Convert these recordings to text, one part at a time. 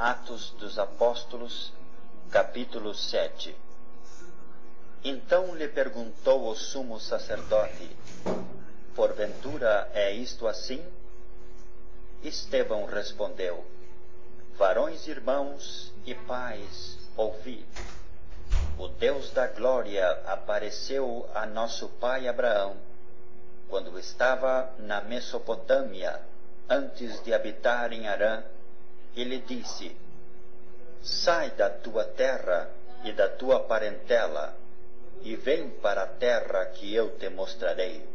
Atos dos Apóstolos, capítulo 7. Então lhe perguntou o sumo sacerdote: porventura é isto assim? Estevão respondeu: varões, irmãos e pais, ouvi. O Deus da glória apareceu a nosso pai Abraão, quando estava na Mesopotâmia, antes de habitar em Harã, e lhe disse: sai da tua terra e da tua parentela, e vem para a terra que eu te mostrarei.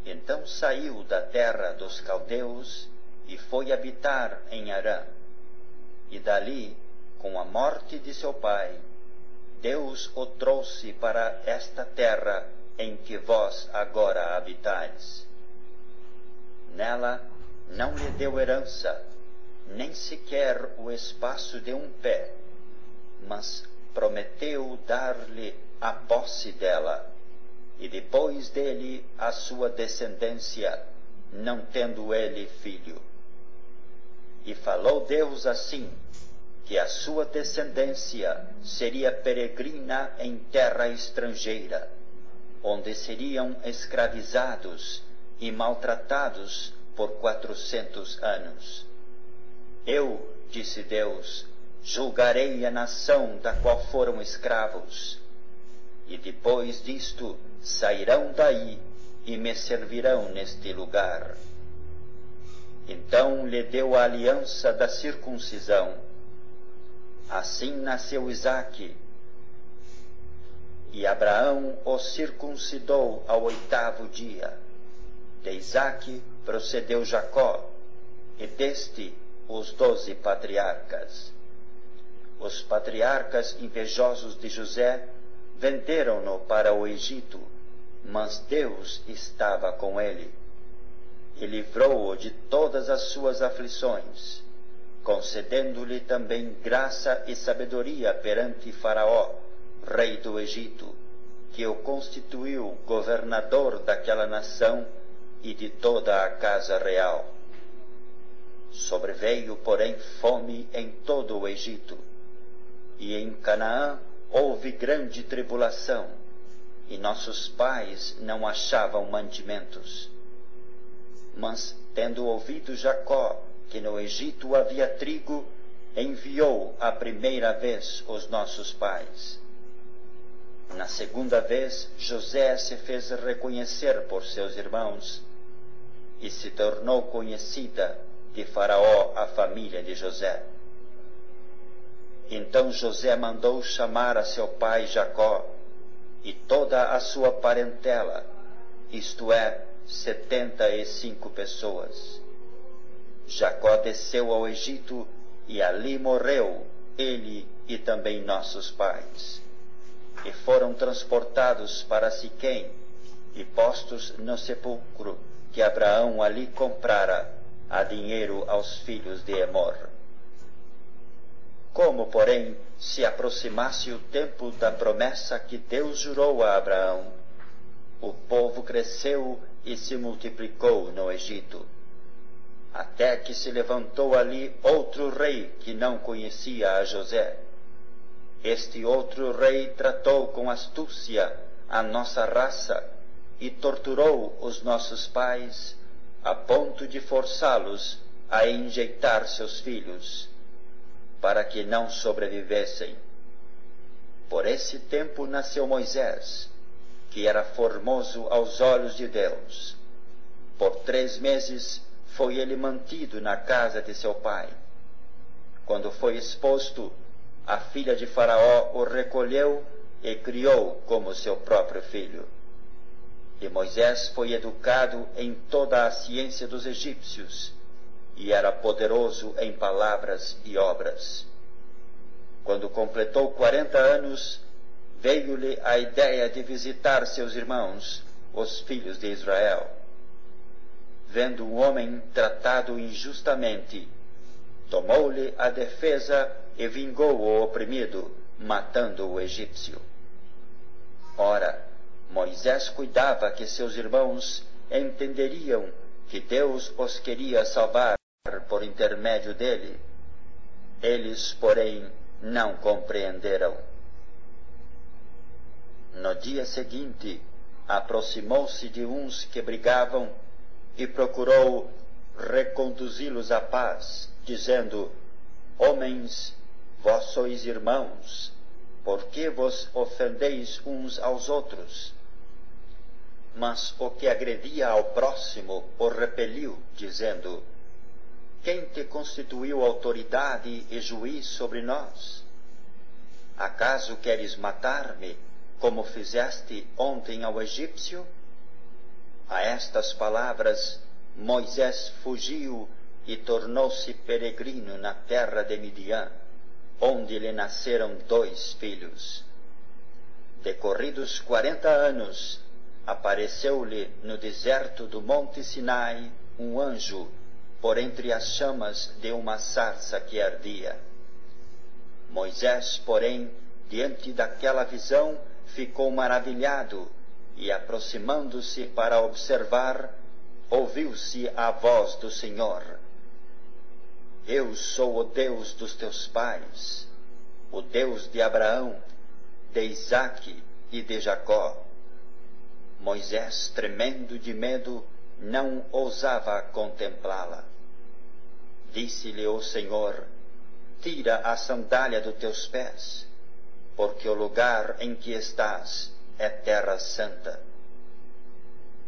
Então saiu da terra dos caldeus e foi habitar em Harã. E dali, com a morte de seu pai, Deus o trouxe para esta terra em que vós agora habitais. Nela não lhe deu herança, nem sequer o espaço de um pé, mas prometeu dar-lhe a posse dela, e depois dele a sua descendência, não tendo ele filho. E falou Deus assim, que a sua descendência seria peregrina em terra estrangeira, onde seriam escravizados e maltratados por 400 anos. Eu, disse Deus, julgarei a nação da qual foram escravos, e depois disto sairão daí e me servirão neste lugar. Então lhe deu a aliança da circuncisão. Assim nasceu Isaque, e Abraão o circuncidou ao 8º dia. De Isaque procedeu Jacó, e deste os 12 patriarcas. Os patriarcas invejosos de José venderam-no para o Egito, mas Deus estava com ele, e livrou-o de todas as suas aflições, concedendo-lhe também graça e sabedoria perante Faraó, rei do Egito, que o constituiu governador daquela nação e de toda a casa real. Sobreveio, porém, fome em todo o Egito, e em Canaã houve grande tribulação, e nossos pais não achavam mantimentos. Mas, tendo ouvido Jacó que no Egito havia trigo, enviou a primeira vez os nossos pais. Na segunda vez, José se fez reconhecer por seus irmãos, e se tornou conhecida de Faraó a família de José. Então José mandou chamar a seu pai Jacó e toda a sua parentela, isto é, 75 pessoas. Jacó desceu ao Egito e ali morreu, ele e também nossos pais. E foram transportados para Siquém e postos no sepulcro que Abraão ali comprara a dinheiro aos filhos de Emor. Como, porém, se aproximasse o tempo da promessa que Deus jurou a Abraão, o povo cresceu e se multiplicou no Egito, até que se levantou ali outro rei que não conhecia a José. Este outro rei tratou com astúcia a nossa raça e torturou os nossos pais, a ponto de forçá-los a enjeitar seus filhos, para que não sobrevivessem. Por esse tempo nasceu Moisés, que era formoso aos olhos de Deus. Por 3 meses foi ele mantido na casa de seu pai. Quando foi exposto, a filha de Faraó o recolheu e criou como seu próprio filho. E Moisés foi educado em toda a ciência dos egípcios, e era poderoso em palavras e obras. Quando completou 40 anos, veio-lhe a ideia de visitar seus irmãos, os filhos de Israel. Vendo um homem tratado injustamente, tomou-lhe a defesa e vingou o oprimido, matando o egípcio. Ora, Moisés cuidava que seus irmãos entenderiam que Deus os queria salvar por intermédio dele, Eles, porém, não compreenderam. No dia seguinte, aproximou-se de uns que brigavam e procurou reconduzi-los à paz, dizendo: Homens, vós sois irmãos, por que vos ofendeis uns aos outros? Mas o que agredia ao próximo o repeliu, dizendo: Quem te constituiu autoridade e juiz sobre nós? Acaso queres matar-me, como fizeste ontem ao egípcio? A estas palavras, Moisés fugiu e tornou-se peregrino na terra de Midian, onde lhe nasceram 2 filhos. Decorridos 40 anos, apareceu-lhe no deserto do Monte Sinai um anjo, por entre as chamas de uma sarça que ardia. Moisés, porém, diante daquela visão, ficou maravilhado, e aproximando-se para observar, ouviu-se a voz do Senhor: Eu sou o Deus dos teus pais, o Deus de Abraão, de Isaque e de Jacó. Moisés, tremendo de medo, não ousava contemplá-la. Disse-lhe o Senhor: Tira a sandália dos teus pés, porque o lugar em que estás é terra santa.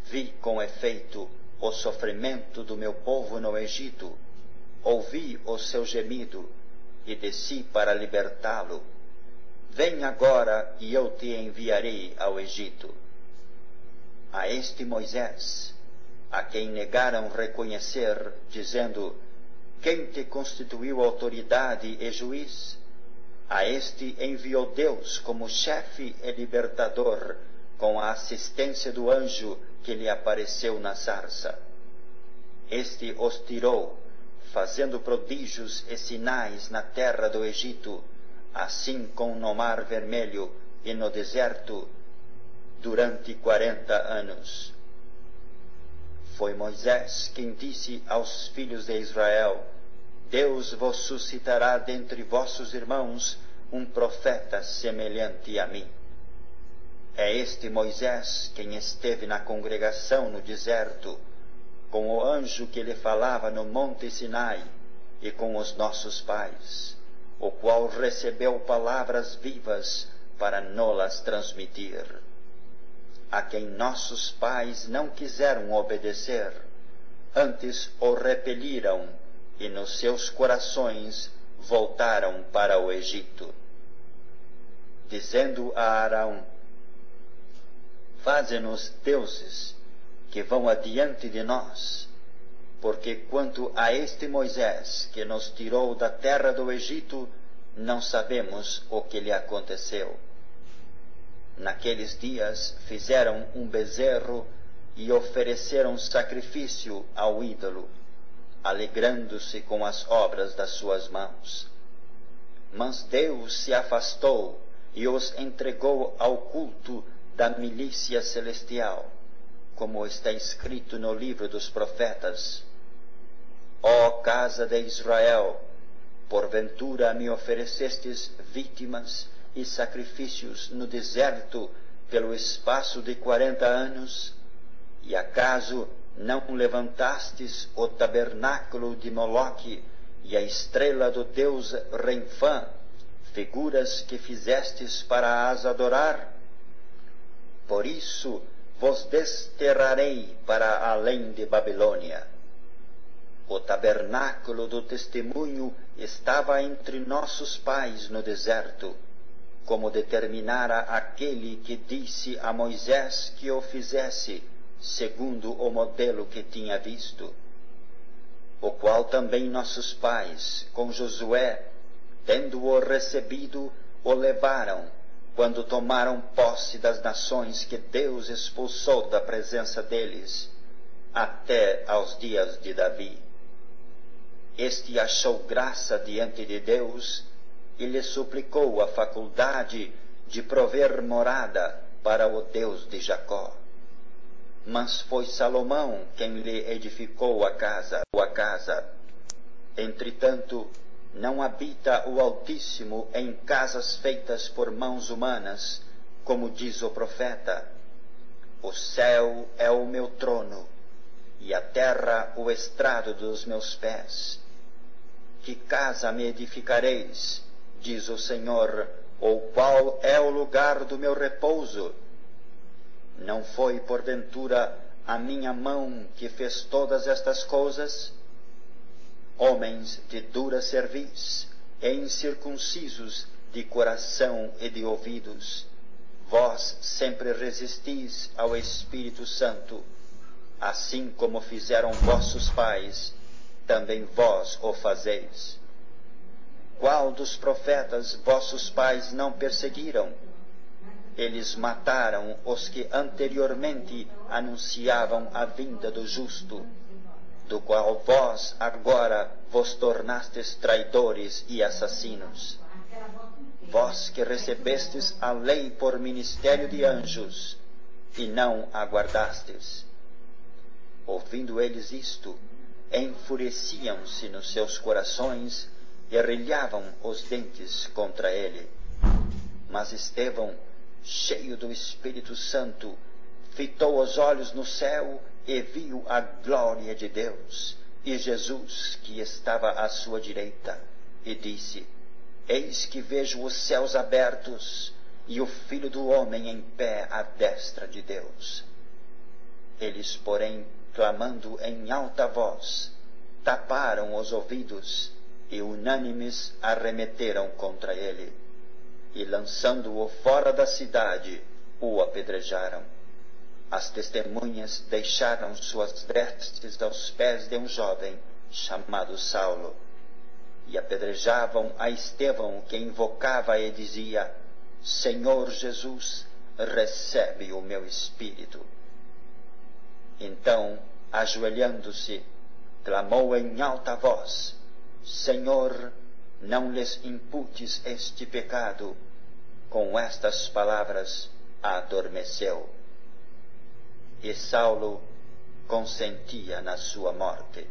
Vi com efeito o sofrimento do meu povo no Egito, ouvi o seu gemido e desci para libertá-lo. Vem agora e eu te enviarei ao Egito. A este Moisés, a quem negaram reconhecer, dizendo: Quem te constituiu autoridade e juiz? A este enviou Deus como chefe e libertador, com a assistência do anjo que lhe apareceu na sarça. Este os tirou, fazendo prodígios e sinais na terra do Egito, assim como no Mar Vermelho e no deserto, durante 40 anos. Foi Moisés quem disse aos filhos de Israel: Deus vos suscitará dentre vossos irmãos um profeta semelhante a mim. É este Moisés quem esteve na congregação no deserto, com o anjo que lhe falava no Monte Sinai e com os nossos pais, o qual recebeu palavras vivas para nos-las transmitir, a quem nossos pais não quiseram obedecer, antes o repeliram e nos seus corações voltaram para o Egito. Dizendo a Arão: Faze-nos deuses que vão adiante de nós, porque quanto a este Moisés que nos tirou da terra do Egito, não sabemos o que lhe aconteceu. Naqueles dias fizeram um bezerro e ofereceram sacrifício ao ídolo, alegrando-se com as obras das suas mãos. Mas Deus se afastou e os entregou ao culto da milícia celestial, como está escrito no livro dos profetas: Ó casa de Israel, porventura me oferecestes vítimas e sacrifícios no deserto pelo espaço de 40 anos? E acaso não levantastes o tabernáculo de Moloque e a estrela do deus Renfã, figuras que fizestes para as adorar? Por isso vos desterrarei para além de Babilônia. O tabernáculo do testemunho estava entre nossos pais no deserto, como determinara aquele que disse a Moisés que o fizesse, segundo o modelo que tinha visto, o qual também nossos pais, com Josué, tendo-o recebido, o levaram, quando tomaram posse das nações que Deus expulsou da presença deles, até aos dias de Davi. Este achou graça diante de Deus e lhe suplicou a faculdade de prover morada para o Deus de Jacó. Mas foi Salomão quem lhe edificou a casa. Entretanto, Não habita o Altíssimo em casas feitas por mãos humanas, como diz o profeta. O céu é o meu trono, e a terra o estrado dos meus pés. Que casa me edificareis, diz o Senhor, ou qual é o lugar do meu repouso? Não foi, porventura, a minha mão que fez todas estas coisas? Homens de dura cerviz e incircuncisos de coração e de ouvidos, vós sempre resistis ao Espírito Santo, assim como fizeram vossos pais, também vós o fazeis. Qual dos profetas vossos pais não perseguiram? Eles mataram os que anteriormente anunciavam a vinda do justo, do qual vós agora vos tornastes traidores e assassinos. Vós que recebestes a lei por ministério de anjos, e não a guardastes. Ouvindo eles isto, enfureciam-se nos seus corações e arrilhavam os dentes contra ele. Mas Estevão, cheio do Espírito Santo, fitou os olhos no céu e viu a glória de Deus, e Jesus, que estava à sua direita, e disse: Eis que vejo os céus abertos, e o Filho do Homem em pé à destra de Deus. Eles, porém, clamando em alta voz, taparam os ouvidos, e unânimes arremeteram contra ele, e lançando-o fora da cidade, o apedrejaram. As testemunhas deixaram suas vestes aos pés de um jovem chamado Saulo, e apedrejavam a Estevão, que invocava e dizia: Senhor Jesus, recebe o meu espírito. Então, ajoelhando-se, clamou em alta voz: Senhor, não lhes imputes este pecado. Com estas palavras adormeceu. E Saulo consentia na sua morte.